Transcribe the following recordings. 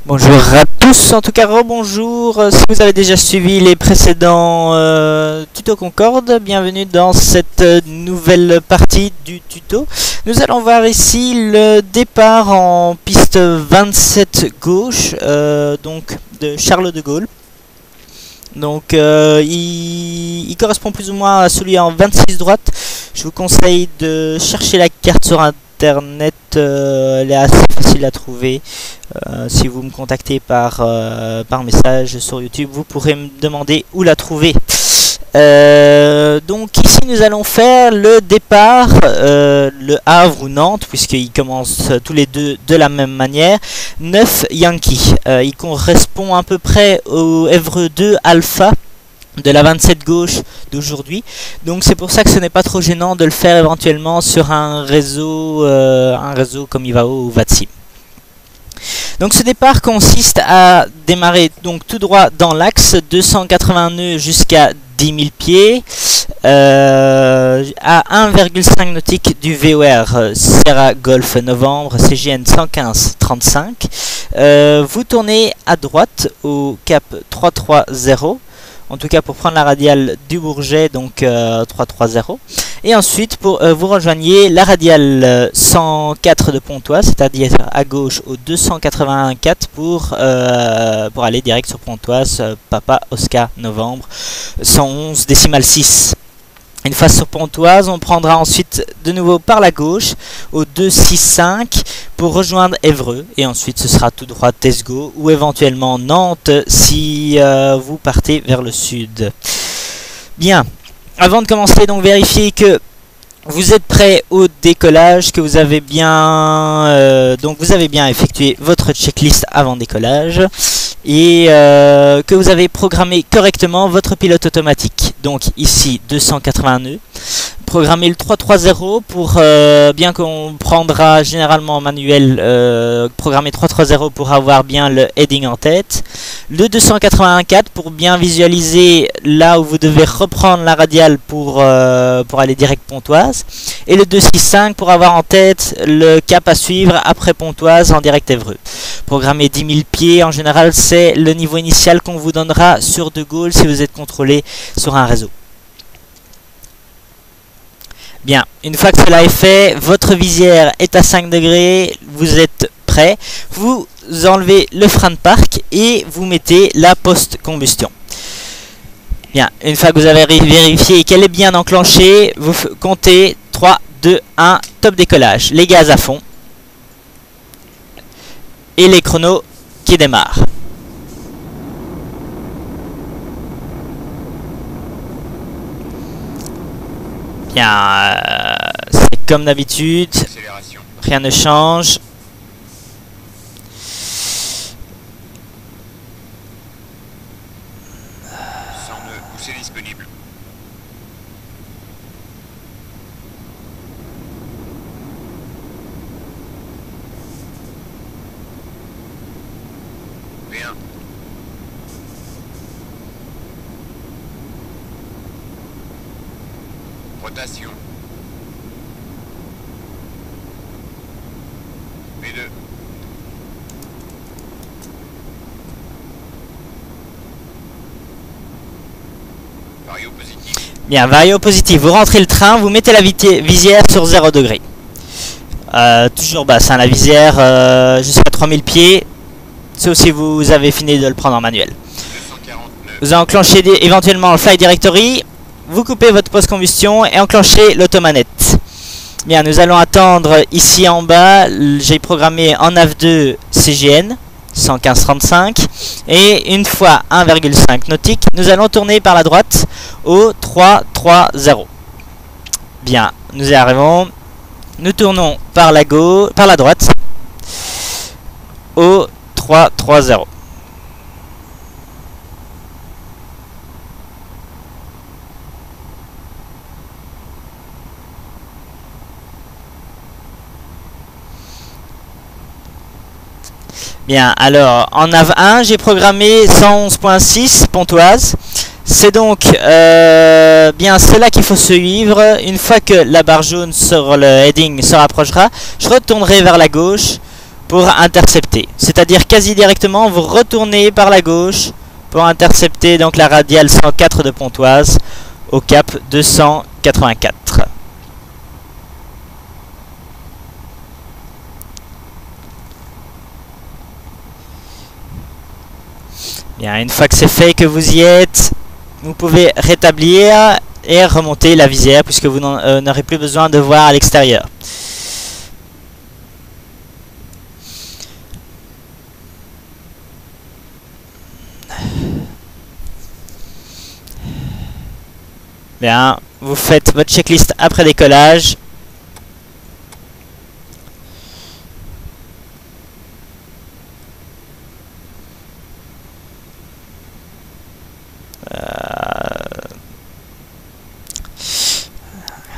Bonjour à tous, en tout cas rebonjour. Si vous avez déjà suivi les précédents tutos Concorde, bienvenue dans cette nouvelle partie du tuto. Nous allons voir ici le départ en piste 27 gauche, donc de Charles de Gaulle. Donc il correspond plus ou moins à celui en 26 droite. Je vous conseille de chercher la carte sur internet, elle est assez facile à trouver. Si vous me contactez par message sur YouTube, vous pourrez me demander où la trouver. Donc ici nous allons faire le départ, le Havre ou Nantes, puisqu'ils commencent tous les deux de la même manière. 9 Yankee, il correspond à peu près au Évreux 2 Alpha de la 27 gauche d'aujourd'hui. Donc c'est pour ça que ce n'est pas trop gênant de le faire éventuellement sur un réseau comme Ivao ou Vatsim. Donc ce départ consiste à démarrer donc tout droit dans l'axe, 280 nœuds jusqu'à 10 000 pieds, à 1,5 nautique du VOR Sierra Golf Novembre CGN 115-35. Vous tournez à droite au cap 330, en tout cas pour prendre la radiale du Bourget, donc 330. Et ensuite vous rejoignez la radiale 104 de Pontoise, c'est-à-dire à gauche au 281,4 pour aller direct sur Pontoise, Papa Oscar Novembre 111 décimal 6. Une fois sur Pontoise, on prendra ensuite de nouveau par la gauche au 265 pour rejoindre Évreux. Et ensuite ce sera tout droit Tesgo ou éventuellement Nantes si vous partez vers le sud. Bien, avant de commencer, donc vérifiez que vous êtes prêt au décollage, que vous avez bien effectué votre checklist avant décollage et que vous avez programmé correctement votre pilote automatique. Donc ici 280 nœuds. Programmer le 330 pour, bien qu'on prendra généralement en manuel, programmer 330 pour avoir bien le heading en tête. Le 281,4 pour bien visualiser là où vous devez reprendre la radiale pour aller direct Pontoise. Et le 265 pour avoir en tête le cap à suivre après Pontoise en direct Évreux. Programmer 10 000 pieds, en général c'est le niveau initial qu'on vous donnera sur De Gaulle si vous êtes contrôlé sur un réseau. Bien, une fois que cela est fait, votre visière est à 5 degrés, vous êtes prêt, vous enlevez le frein de parc et vous mettez la post-combustion. Bien, une fois que vous avez vérifié qu'elle est bien enclenchée, vous comptez 3, 2, 1, top décollage, les gaz à fond et les chronos qui démarrent. Bien, c'est comme d'habitude, rien ne change. Disponible. Bien. Rotation. B2. Vario positif. Bien, vario positif. Vous rentrez le train, vous mettez la visière sur 0 degré. Toujours basse, hein, la visière jusqu'à 3000 pieds. Sauf si vous avez fini de le prendre en manuel. 249. Vous enclenchez éventuellement le Fly Directory. Vous coupez votre post-combustion et enclenchez l'automanette. Bien, nous allons attendre ici en bas. J'ai programmé en AV2 CGN 115-35 et une fois 1,5 nautique, nous allons tourner par la droite au 330. Bien, nous y arrivons. Nous tournons par la droite au 330. Bien, alors en AV1 j'ai programmé 111.6 Pontoise. C'est donc bien cela qu'il faut suivre. Une fois que la barre jaune sur le heading se rapprochera, je retournerai vers la gauche pour intercepter. C'est-à-dire quasi directement, vous retournez par la gauche pour intercepter donc la radiale 104 de Pontoise au cap 284. Bien, une fois que c'est fait, que vous y êtes, vous pouvez rétablir et remonter la visière puisque vous n'aurez plus besoin de voir à l'extérieur. Bien, vous faites votre checklist après décollage.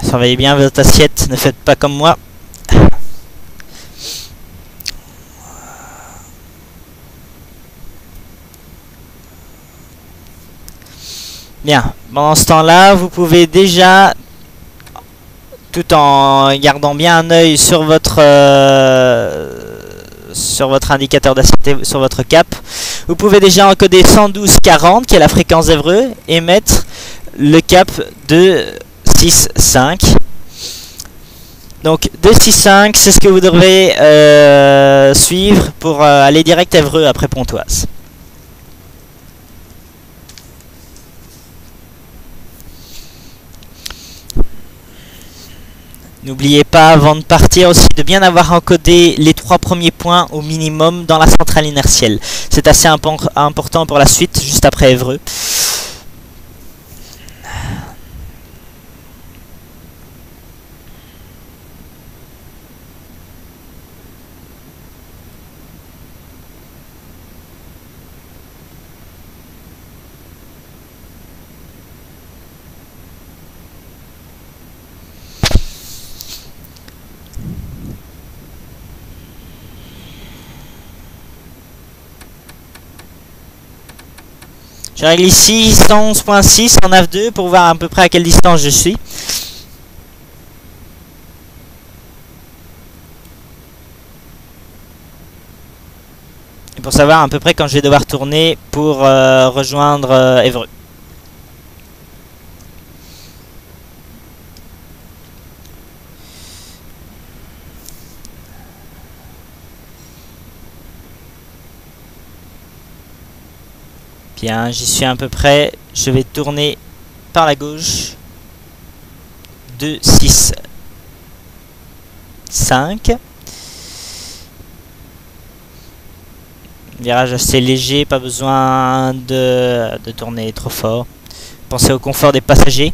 Surveillez bien votre assiette, ne faites pas comme moi. Bien, pendant ce temps-là, vous pouvez déjà, tout en gardant bien un œil sur votre indicateur d'assiette, sur votre cap, vous pouvez déjà encoder 112,40 qui est la fréquence d'Évreux et mettre le cap de 6,5. Donc 2,65, c'est ce que vous devrez suivre pour aller direct à Évreux après Pontoise. N'oubliez pas, avant de partir aussi, de bien avoir encodé les 3 premiers points au minimum dans la centrale inertielle. C'est assez important pour la suite, juste après Évreux. Je règle ici 111.6 en AF2 pour voir à peu près à quelle distance je suis. Et pour savoir à peu près quand je vais devoir tourner pour rejoindre Évreux. Bien, j'y suis à peu près. Je vais tourner par la gauche. 2, 6, 5. Virage assez léger, pas besoin de tourner trop fort. Pensez au confort des passagers.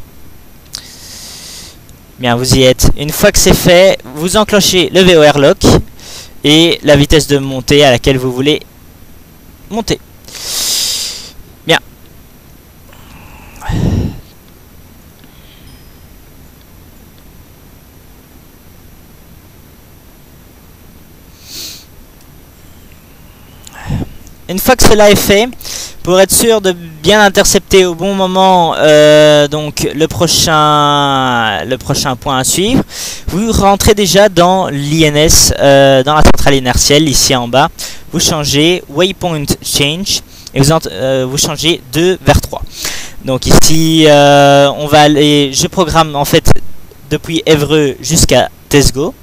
Bien, vous y êtes. Une fois que c'est fait, vous enclenchez le VOR lock et la vitesse de montée à laquelle vous voulez monter. Bien. Une fois que cela est fait, pour être sûr de bien intercepter au bon moment donc le prochain point à suivre, vous rentrez déjà dans l'INS, dans la centrale inertielle, ici en bas. Vous changez Waypoint Change et vous changez 2 vers 3. Donc ici, on va aller, je programme en fait depuis Évreux jusqu'à Tesgo.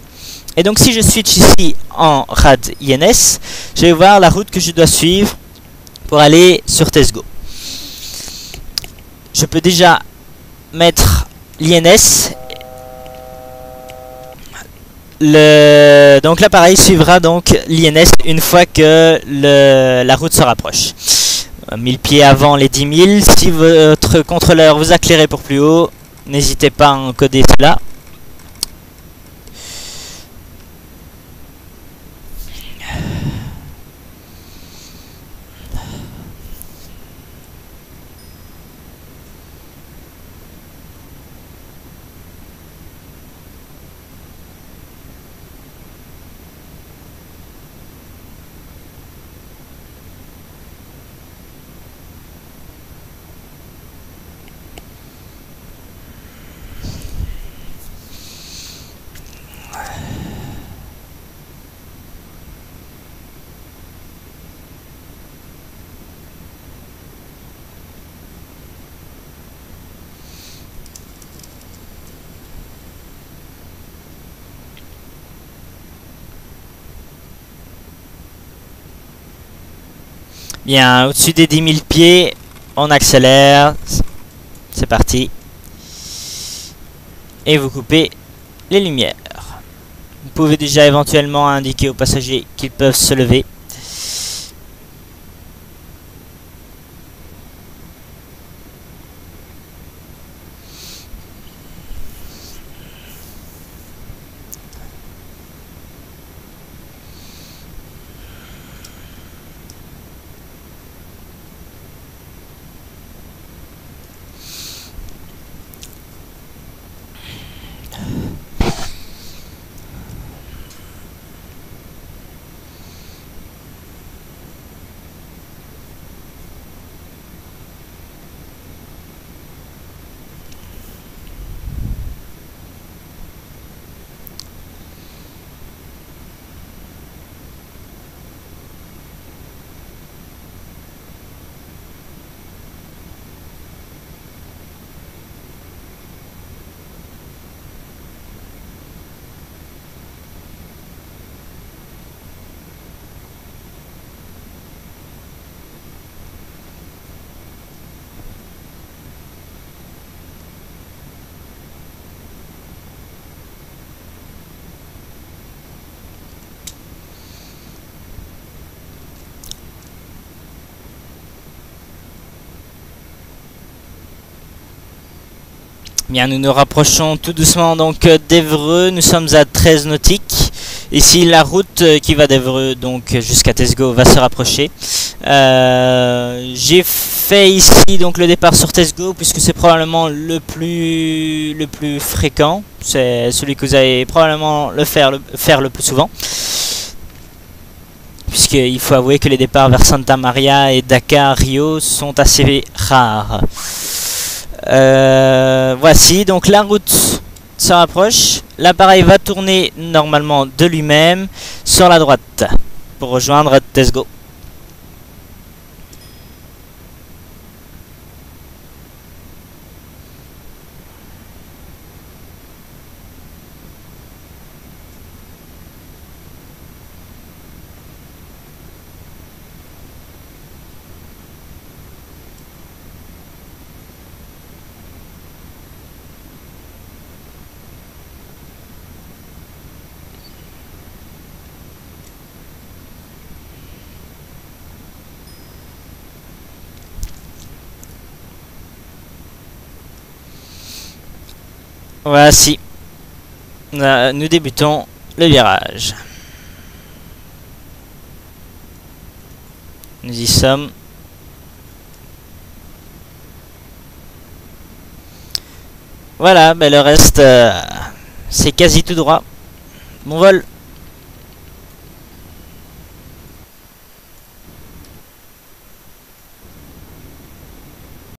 Et donc si je switch ici en rad INS, je vais voir la route que je dois suivre pour aller sur Tesgo. Je peux déjà mettre l'INS. Donc l'appareil suivra donc l'INS une fois que la route se rapproche. 1000 pieds avant les 10 000. Si votre contrôleur vous a clairé pour plus haut, n'hésitez pas à encoder cela. Bien, au-dessus des 10 000 pieds, on accélère. C'est parti. Et vous coupez les lumières. Vous pouvez déjà éventuellement indiquer aux passagers qu'ils peuvent se lever. Bien, nous nous rapprochons tout doucement donc d'Évreux. Nous sommes à 13 nautiques. Ici, la route qui va d'Évreux donc jusqu'à Tesgo va se rapprocher. J'ai fait ici donc le départ sur Tesgo puisque c'est probablement le plus fréquent. C'est celui que vous allez probablement faire le plus souvent. Puisqu'il faut avouer que les départs vers Santa Maria et Dakar, Rio sont assez rares. Voici, donc la route se rapproche. L'appareil va tourner normalement de lui-même sur la droite pour rejoindre Tesgo. Voici, nous débutons le virage. Nous y sommes. Voilà, ben le reste, c'est quasi tout droit. Bon vol.